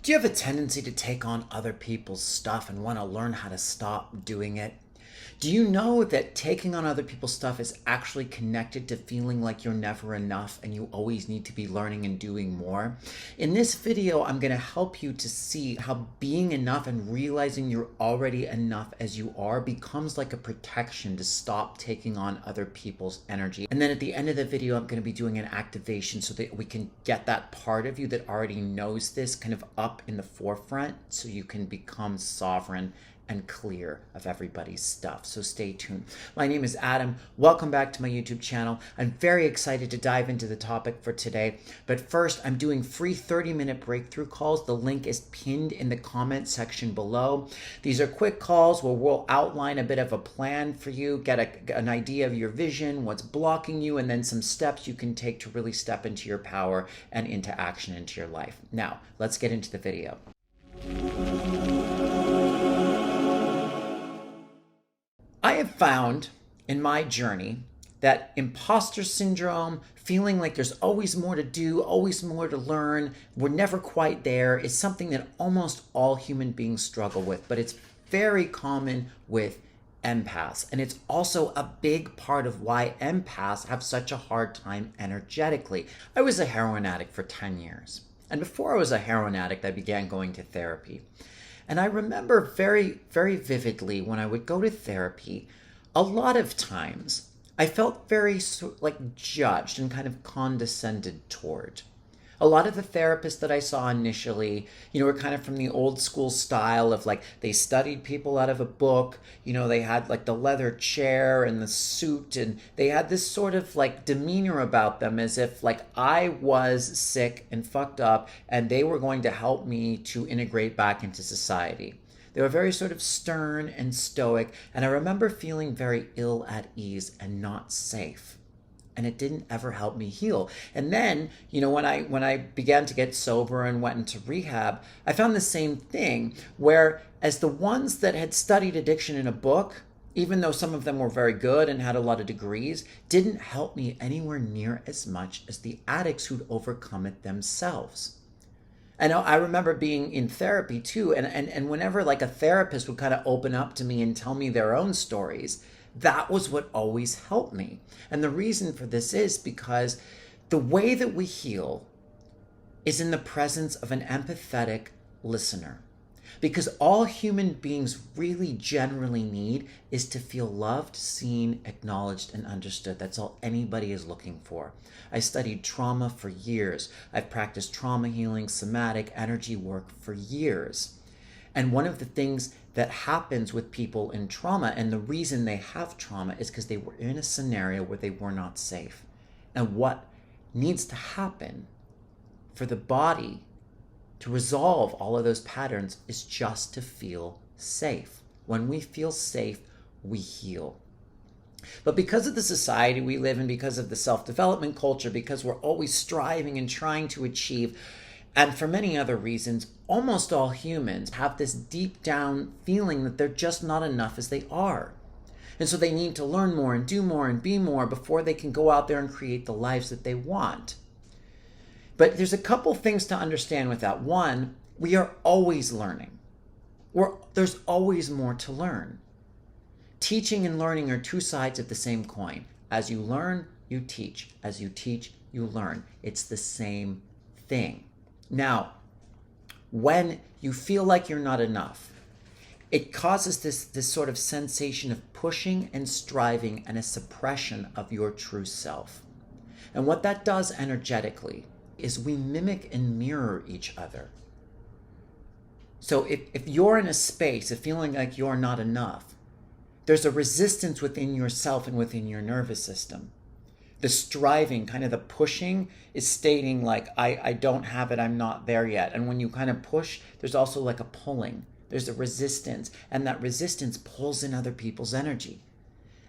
Do you have a tendency to take on other people's stuff and want to learn how to stop doing it? Do you know that taking on other people's stuff is actually connected to feeling like you're never enough and you always need to be learning and doing more? In this video, I'm going to help you to see how being enough and realizing you're already enough as you are becomes like a protection to stop taking on other people's energy. And then at the end of the video, I'm going to be doing an activation so that we can get that part of you that already knows this kind of up in the forefront so you can become sovereign and clear of everybody's stuff. So stay tuned. My name is Adam. Welcome back to my YouTube channel. I'm very excited to dive into the topic for today. But first, I'm doing free 30-minute breakthrough calls. The link is pinned in the comment section below. These are quick calls where we'll outline a bit of a plan for you, get an idea of your vision, what's blocking you, and then some steps you can take to really step into your power and into action into your life. Now, let's get into the video. I have found in my journey that imposter syndrome, feeling like there's always more to do, always more to learn, we're never quite there, is something that almost all human beings struggle with, but it's very common with empaths. And it's also a big part of why empaths have such a hard time energetically. I was a heroin addict for 10 years. And before I was a heroin addict, I began going to therapy. And I remember very, very vividly when I would go to therapy, a lot of times I felt very judged and kind of condescended toward. A lot of the therapists that I saw initially, were kind of from the old school style of they studied people out of a book. They had the leather chair and the suit, and they had this sort of demeanor about them as if I was sick and fucked up and they were going to help me to integrate back into society. They were very sort of stern and stoic, and I remember feeling very ill at ease and not safe. And it didn't ever help me heal. And then, when I began to get sober and went into rehab, I found the same thing, where as the ones that had studied addiction in a book, even though some of them were very good and had a lot of degrees, didn't help me anywhere near as much as the addicts who'd overcome it themselves. And I remember being in therapy too, and whenever a therapist would kind of open up to me and tell me their own stories, that was what always helped me. And the reason for this is because the way that we heal is in the presence of an empathetic listener. Because all human beings really generally need is to feel loved, seen, acknowledged, and understood. That's all anybody is looking for. I studied trauma for years. I've practiced trauma healing, somatic, energy work for years. And one of the things that happens with people in trauma, and the reason they have trauma, is because they were in a scenario where they were not safe. And what needs to happen for the body to resolve all of those patterns is just to feel safe. When we feel safe, we heal. But because of the society we live in, because of the self-development culture, because we're always striving and trying to achieve, and for many other reasons, almost all humans have this deep down feeling that they're just not enough as they are. And so they need to learn more and do more and be more before they can go out there and create the lives that they want. But there's a couple things to understand with that. One, we are always learning. There's always more to learn. Teaching and learning are two sides of the same coin. As you learn, you teach. As you teach, you learn. It's the same thing. Now, when you feel like you're not enough, it causes this sort of sensation of pushing and striving and a suppression of your true self. And what that does energetically is we mimic and mirror each other. So if you're in a space of feeling like you're not enough, there's a resistance within yourself and within your nervous system. The striving, kind of the pushing, is stating I don't have it, I'm not there yet. And when you kind of push, there's also a pulling. There's a resistance, and that resistance pulls in other people's energy.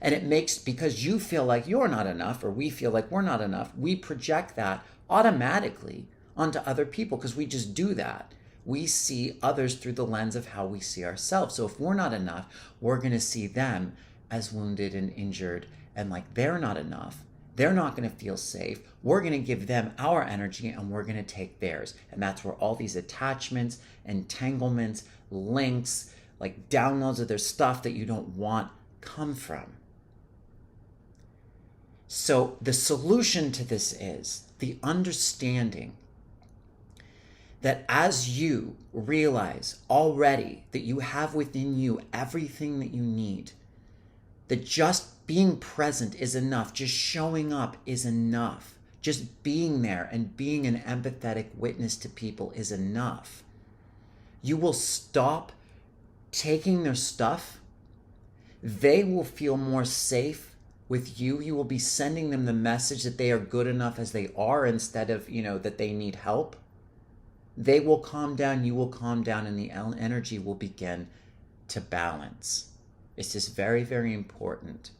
And it makes, because you feel like you're not enough, or we feel like we're not enough, we project that automatically onto other people because we just do that. We see others through the lens of how we see ourselves. So if we're not enough, we're going to see them as wounded and injured and they're not enough. They're not going to feel safe. We're going to give them our energy and we're going to take theirs. And that's where all these attachments, entanglements, links, like downloads of their stuff that you don't want come from. So the solution to this is the understanding that as you realize already that you have within you everything that you need, that just being present is enough, just showing up is enough, just being there and being an empathetic witness to people is enough, you will stop taking their stuff. They will feel more safe with you. You will be sending them the message that they are good enough as they are instead of, that they need help. They will calm down, you will calm down, and the energy will begin to balance. It's just very, very important.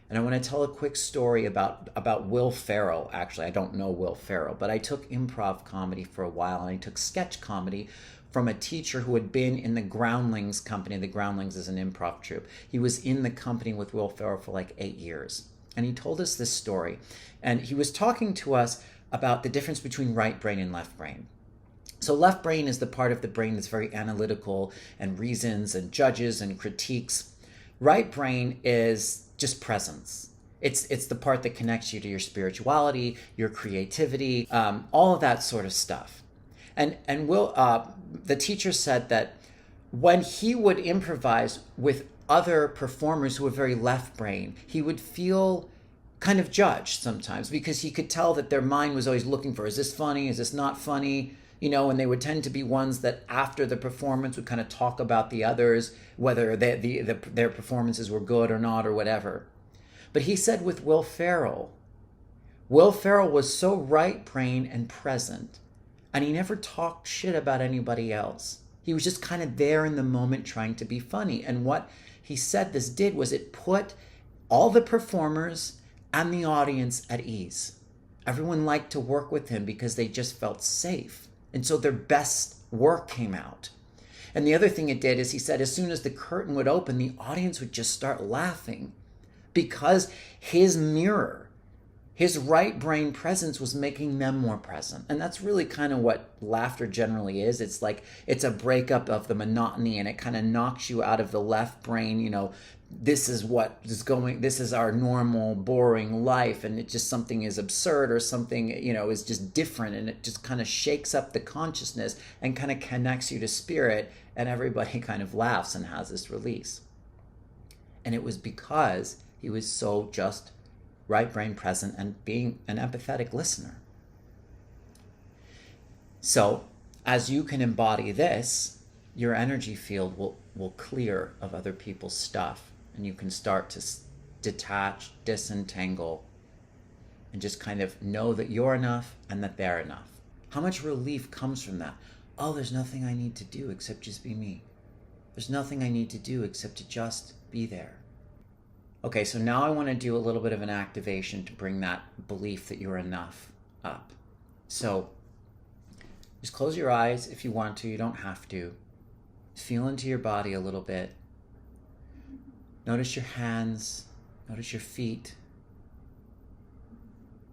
And I want to tell a quick story about Will Ferrell. Actually, I don't know Will Ferrell, but I took improv comedy for a while, and I took sketch comedy from a teacher who had been in the Groundlings company. The Groundlings is an improv troupe. He was in the company with Will Ferrell for like 8 years. And he told us this story. And he was talking to us about the difference between right brain and left brain. So left brain is the part of the brain that's very analytical and reasons and judges and critiques. Right brain is just presence. It's the part that connects you to your spirituality, your creativity, all of that sort of stuff. And Will, the teacher said that when he would improvise with other performers who were very left brain, he would feel kind of judged sometimes because he could tell that their mind was always looking for, is this funny? Is this not funny? And they would tend to be ones that after the performance would kind of talk about the others, whether their performances were good or not or whatever. But he said with Will Ferrell was so right brain and present, and he never talked shit about anybody else. He was just kind of there in the moment trying to be funny. And what he said this did was it put all the performers and the audience at ease. Everyone liked to work with him because they just felt safe. And so their best work came out. And the other thing it did is he said as soon as the curtain would open, the audience would just start laughing because his mirror, his right brain presence was making them more present. And that's really kind of what laughter generally is. It's like it's a breakup of the monotony, and it kind of knocks you out of the left brain, this is what is going, this is our normal boring life, and it just something is absurd or something is just different, and it just kind of shakes up the consciousness and kind of connects you to spirit, and everybody kind of laughs and has this release. And it was because he was so just right brain present and being an empathetic listener. So as you can embody this, your energy field will clear of other people's stuff. And you can start to detach, disentangle, and just kind of know that you're enough and that they're enough. How much relief comes from that? Oh, there's nothing I need to do except just be me. There's nothing I need to do except to just be there. Okay, so now I want to do a little bit of an activation to bring that belief that you're enough up. So just close your eyes if you want to. You don't have to. Feel into your body a little bit. Notice your hands, notice your feet,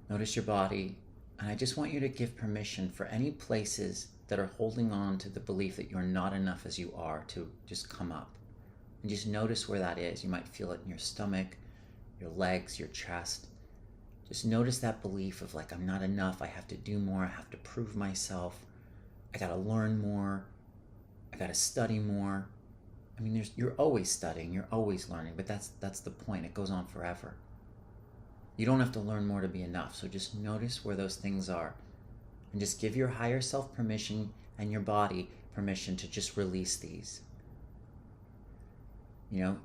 notice your body. And I just want you to give permission for any places that are holding on to the belief that you're not enough as you are to just come up. And just notice where that is. You might feel it in your stomach, your legs, your chest. Just notice that belief of like, I'm not enough, I have to do more, I have to prove myself, I gotta learn more, I gotta study more. I mean, you're always studying, you're always learning, but that's the point. It goes on forever. You don't have to learn more to be enough. So just notice where those things are, and just give your higher self permission and your body permission to just release these.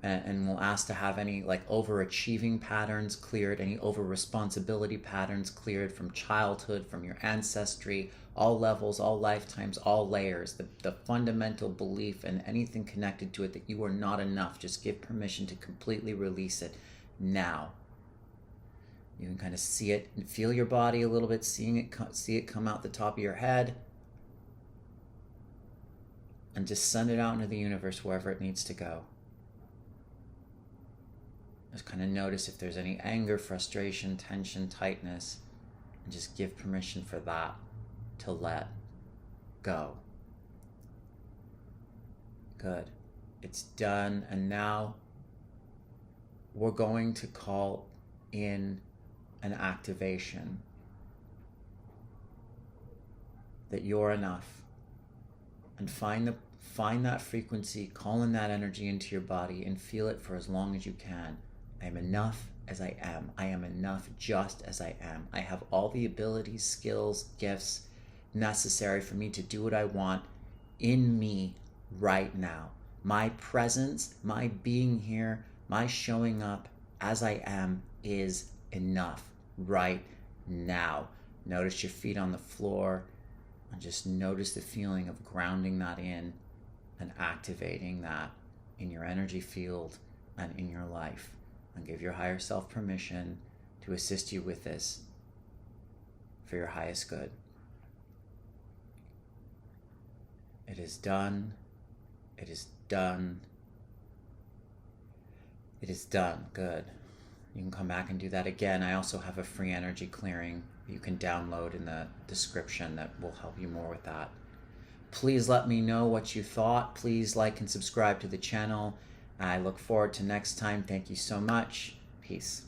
And we'll ask to have any like overachieving patterns cleared, any over responsibility patterns cleared from childhood, from your ancestry, all levels, all lifetimes, all layers, the fundamental belief and anything connected to it that you are not enough. Just give permission to completely release it now. You can kind of see it and feel your body a little bit, see it come out the top of your head, and just send it out into the universe wherever it needs to go. Just kind of notice if there's any anger, frustration, tension, tightness, and just give permission for that to let go. Good. It's done. And now we're going to call in an activation that you're enough, and find that frequency, call in that energy into your body and feel it for as long as you can. I am enough as I am. I am enough just as I am. I have all the abilities, skills, gifts necessary for me to do what I want in me right now. My presence, my being here, my showing up as I am is enough right now. Notice your feet on the floor, and just notice the feeling of grounding that in and activating that in your energy field and in your life. And give your higher self permission to assist you with this for your highest good. It is done. It is done. It is done. Good. You can come back and do that again. I also have a free energy clearing you can download in the description that will help you more with that. Please let me know what you thought. Please like and subscribe to the channel. I look forward to next time. Thank you so much. Peace.